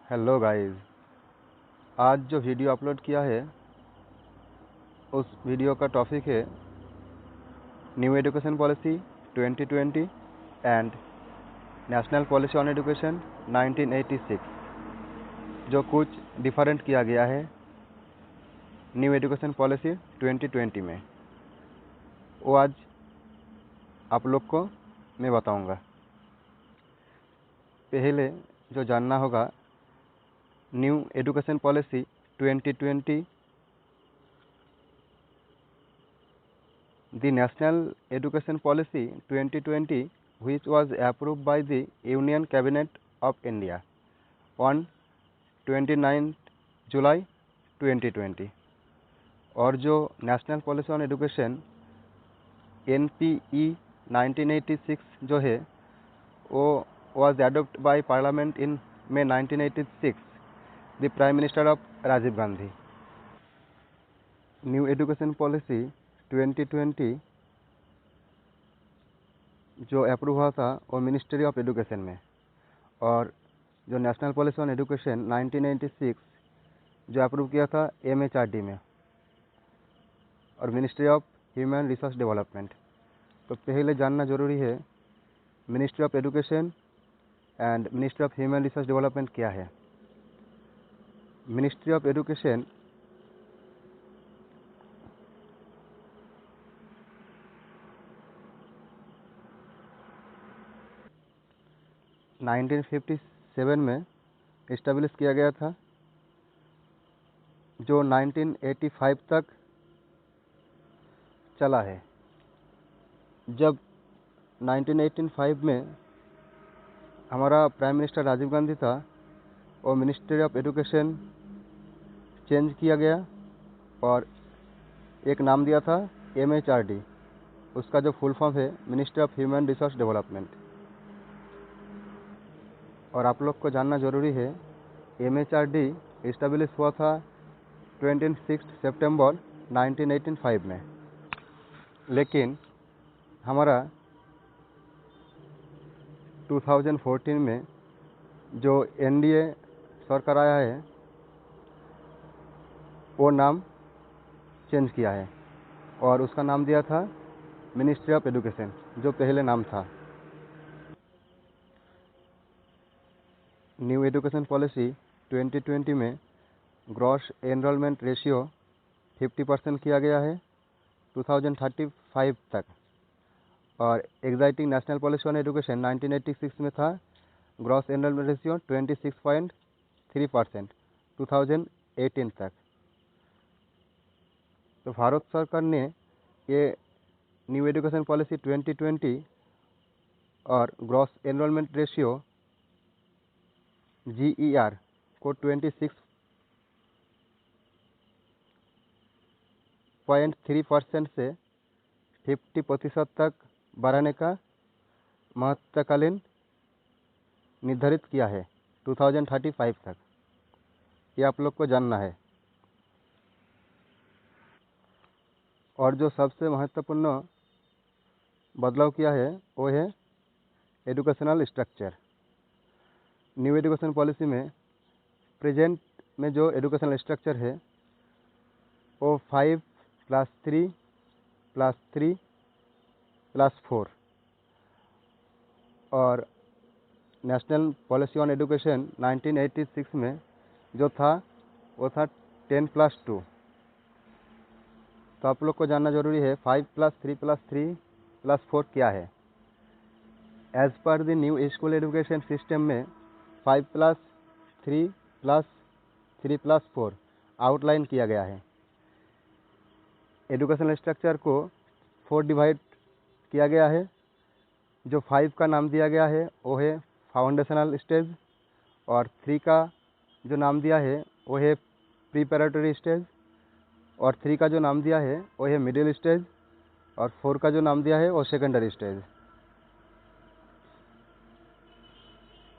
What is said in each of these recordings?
Hello guys. आज जो video upload किया है उस वीडियो का टॉपिक है new education policy 2020 and national policy on education 1986, जो कुछ डिफरेंट किया गया है न्यू एजुकेशन पॉलिसी 2020 में, वो आज आप लोग को मैं बताऊंगा। पहले जो जानना होगा, new education policy 2020, the National Education Policy 2020, which was approved by the Union Cabinet of India on 29 जुलाई 2020, और जो national policy on education NPE 1986 जो है वो was adopted by Parliament in May 1986, the Prime Minister of Rajiv Gandhi. New education policy 2020 जो approve हुआ था वो ministry of education में, और जो नेशनल पॉलिसी ऑन एजुकेशन 1986 जो अप्रूव किया था MHRD में और ministry of human resource development. तो पहले जानना जरूरी है ministry of education and ministry of human resource development क्या है। मिनिस्ट्री ऑफ एजुकेशन नाइनटीन 57 में इस्टेब्लिश किया गया था, जो 1985 तक चला है। जब 1985 में हमारा प्राइम मिनिस्टर राजीव गांधी था, और मिनिस्ट्री ऑफ एजुकेशन चेंज किया गया और एक नाम दिया था MHRD। उसका जो फुल फॉर्म है ministry of human resource development. और आप लोग को जानना ज़रूरी है MHRD इस्टेब्लिश हुआ था 26 सितंबर 1985 में, लेकिन हमारा 2014 में जो NDA सरकार आया है वो नाम चेंज किया है और उसका नाम दिया था मिनिस्ट्री ऑफ एजुकेशन, जो पहले नाम था। न्यू एजुकेशन पॉलिसी 2020 में ग्रॉस एनरोलमेंट रेशियो 50% किया गया है 2035 तक, और existing national policy on education 1986 में था ग्रॉस एनरोलमेंट रेशियो 26.3% 2018 तक। तो भारत सरकार ने ये न्यू एजुकेशन पॉलिसी 2020 और ग्रॉस एनरोलमेंट रेशियो GER को 26.3% से 50% तक बढ़ाने का महत्वकालीन निर्धारित किया है 2035 तक। ये आप लोग को जानना है। और जो सबसे महत्वपूर्ण बदलाव किया है वो है educational structure. New education policy में प्रेजेंट में जो एजुकेशनल स्ट्रक्चर है वो 5+3+3+4, और नेशनल पॉलिसी ऑन एजुकेशन 1986 में जो था वो था 10+2। तो आप लोग को जानना जरूरी है 5+3+3+4 क्या है। As per the new school education system में 5+3+3+4 आउटलाइन किया गया है। एजुकेशनल स्ट्रक्चर को 4 डिवाइड किया गया है। जो 5 का नाम दिया गया है वो है फाउंडेशनल स्टेज, और 3 का जो नाम दिया है वो है प्रीपैरेटरी स्टेज, और 3 का जो नाम दिया है वो है मिडिल स्टेज, और 4 का जो नाम दिया है वो सेकेंडरी स्टेज।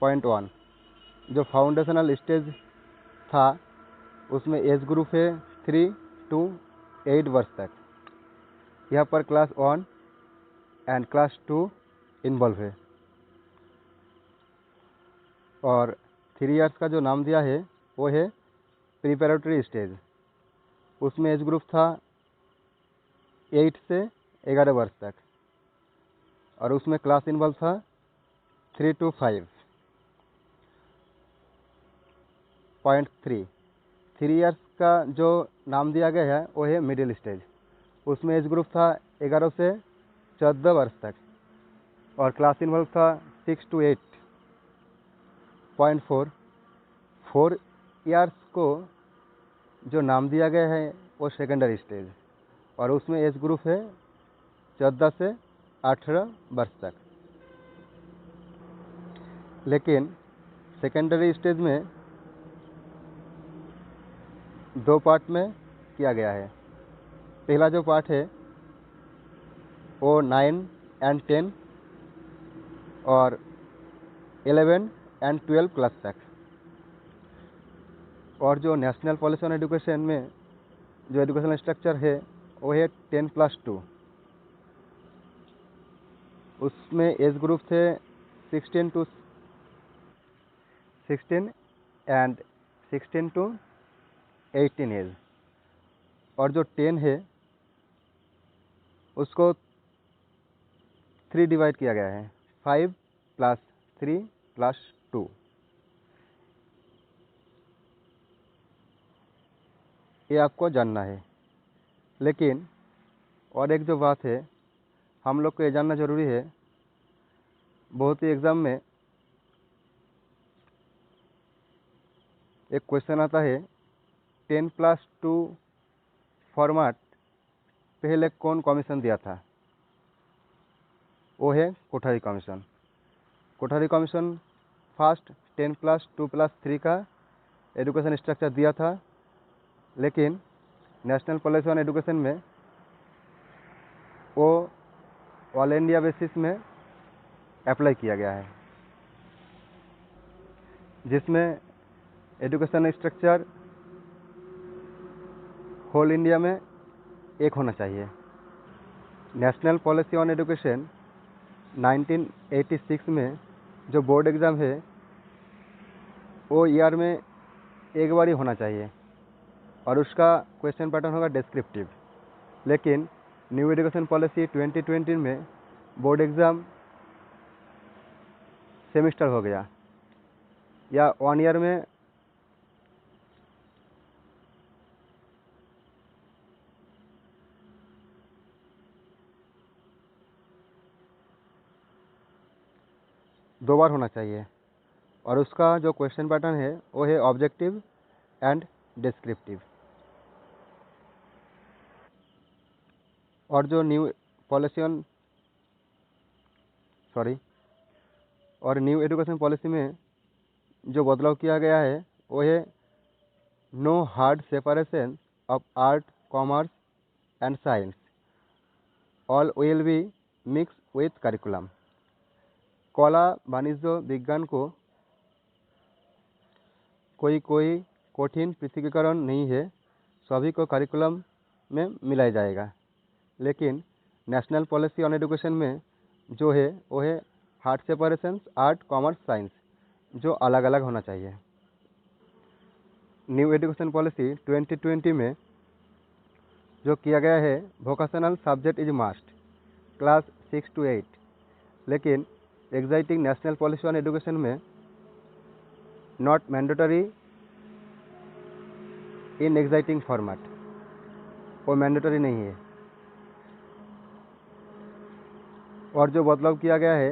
पॉइंट 1, जो फाउंडेशनल स्टेज था उसमें एज ग्रुप है 3 to 8 वर्ष तक। यहाँ पर क्लास 1 एंड क्लास 2 इन्वॉल्व है, और 3 इयर्स का जो नाम दिया है वो है प्रिपरेटरी स्टेज। उसमें एज ग्रुप था 8 से 11 वर्ष तक, और उसमें क्लास इन्वॉल्व था 3 to 5.3। 3 इयर्स का जो नाम दिया गया है वो है मिडिल स्टेज। उसमें एज ग्रुप था 11 से 14 वर्ष तक, और क्लास इन्वॉल्व था 6 to 8.4। 4 इयर्स को जो नाम दिया गया है वो सेकेंडरी स्टेज, और उसमें एज ग्रुप है 14 से 18 वर्ष तक। लेकिन सेकेंडरी स्टेज में 2 पार्ट में किया गया है। पहला जो पार्ट है वो 9 and 10 और 11 and 12 क्लास तक। और जो नेशनल पॉलिसी ऑन एजुकेशन में जो एजुकेशनल स्ट्रक्चर है वो है 10+2। उसमें एज ग्रुप थे 16 to 18 एज, और जो 10 है उसको 3 डिवाइड किया गया है, 5+3+2। ये आपको जानना है। लेकिन और एक जो बात है हम लोग को ये जानना ज़रूरी है, बहुत ही एग्ज़ाम में एक क्वेश्चन आता है 10+2 फॉर्मेट पहले कौन कमीशन दिया था? वो है Kothari commission. Kothari commission first 10+2+3 का एजुकेशन स्ट्रक्चर दिया था, लेकिन नेशनल पॉलिसी ऑन एजुकेशन में वो ऑल इंडिया बेसिस में अप्लाई किया गया है, जिसमें एजुकेशन स्ट्रक्चर होल इंडिया में एक होना चाहिए। नेशनल पॉलिसी ऑन एजुकेशन 1986 में जो बोर्ड एग्ज़ाम है वो ईयर में एक बार ही होना चाहिए, और उसका क्वेश्चन पैटर्न होगा डिस्क्रिप्टिव। लेकिन न्यू एजुकेशन पॉलिसी 2020 में बोर्ड एग्ज़ाम सेमिस्टर हो गया, या 1 ईयर में दो बार होना चाहिए, और उसका जो क्वेश्चन पैटर्न है वो है ऑब्जेक्टिव एंड डिस्क्रिप्टिव। और जो न्यू पॉलिसी ऑन और न्यू एजुकेशन पॉलिसी में जो बदलाव किया गया है वो है no hard separation of art, commerce and science, all will be mix with curriculum. कला, वाणिज्य, विज्ञान को कोई कठिन पृथकीकरण नहीं है, सभी को करिकुलम में मिलाया जाएगा। लेकिन नेशनल पॉलिसी ऑन एजुकेशन में जो है वो है hard separation art, commerce, science, जो अलग अलग होना चाहिए। न्यू एजुकेशन पॉलिसी 2020 में जो किया गया है vocational subject is must, class 6 to 8। लेकिन existing national policy on education में not mandatory in existing format, वो मैंडेटरी नहीं है। और जो बदलाव किया गया है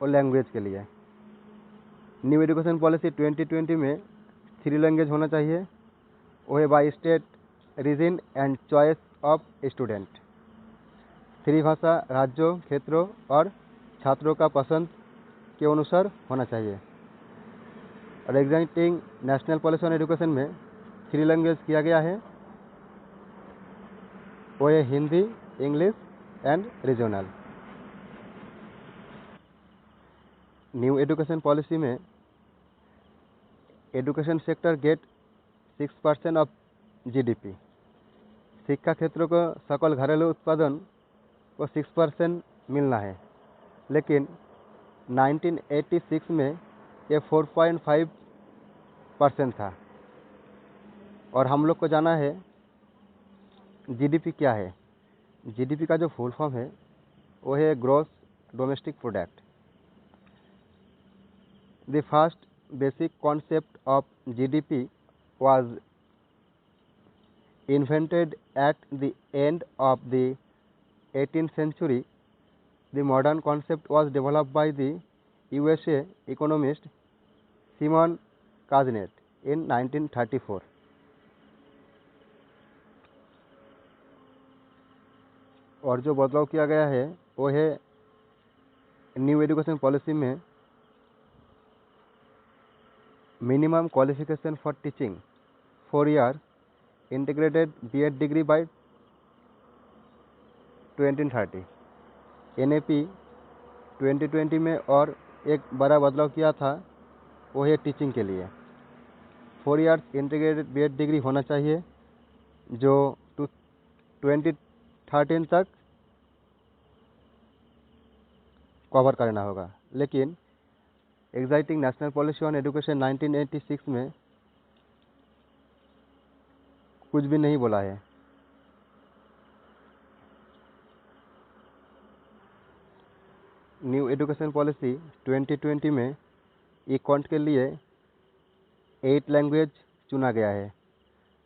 वो लैंग्वेज के लिए। न्यू एजुकेशन पॉलिसी 2020 में 3 लैंग्वेज होना चाहिए, वो है by state, region and choice of student. 3 भाषा राज्यों, क्षेत्रों और छात्रों का पसंद के अनुसार होना चाहिए। और existing national policy on education में 3 लैंग्वेज किया गया है, वो है Hindi, English and regional. New education policy में education sector get 6% of GDP. शिक्षा क्षेत्र को सकल घरेलू उत्पादन को 6% मिलना है, लेकिन 1986 में ये 4.5 परसेंट था। और हम लोग को जाना है जीडीपी क्या है। जीडीपी का जो फुल फॉर्म है वो है gross domestic product. The first basic concept of GDP was invented at the end of the 18th century. The modern concept was developed by the USA economist Simon Kaznet in 1934. और जो बदलाव किया गया है वो है न्यू एजुकेशन पॉलिसी में minimum qualification for teaching 4 years integrated BEd degree by 2030 NAP 2020 में। और एक बड़ा बदलाव किया था वो है टीचिंग के लिए 4 years इंटीग्रेटेड बीएड डिग्री होना चाहिए जो 2013 तक कवर करना होगा। लेकिन existing national policy on education 1986 में कुछ भी नहीं बोला है। न्यू एजुकेशन पॉलिसी 2020 में इक्वांट के लिए 8 लैंग्वेज चुना गया है,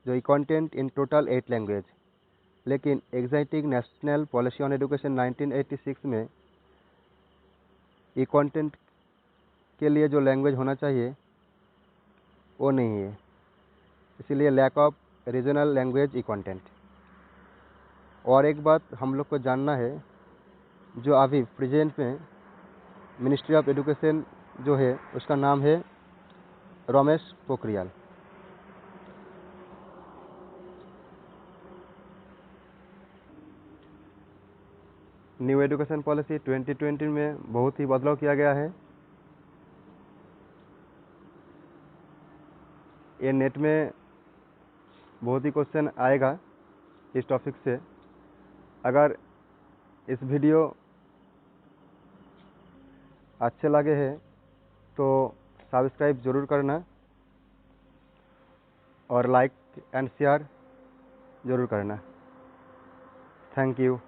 जो इक्वांटेंट इन टोटल 8 लैंग्वेज। लेकिन existing national policy on education 1986 में इक्वांटेंट के लिए जो लैंग्वेज होना चाहिए वो नहीं है, इसीलिए लैक ऑफ रीजनल लैंग्वेज इक्वांटेंट। और एक बात हम लोग को जानना है, जो अभी प्रेजेंट में मिनिस्ट्री ऑफ एजुकेशन जो है उसका नाम है Ramesh Pokhriyal. New education policy 2020 में बहुत ही बदलाव किया गया है। ये नेट में बहुत ही क्वेश्चन आएगा इस टॉपिक से। अगर इस वीडियो अच्छे लगे हैं तो सब्सक्राइब ज़रूर करना और लाइक एंड शेयर ज़रूर करना। Thank you.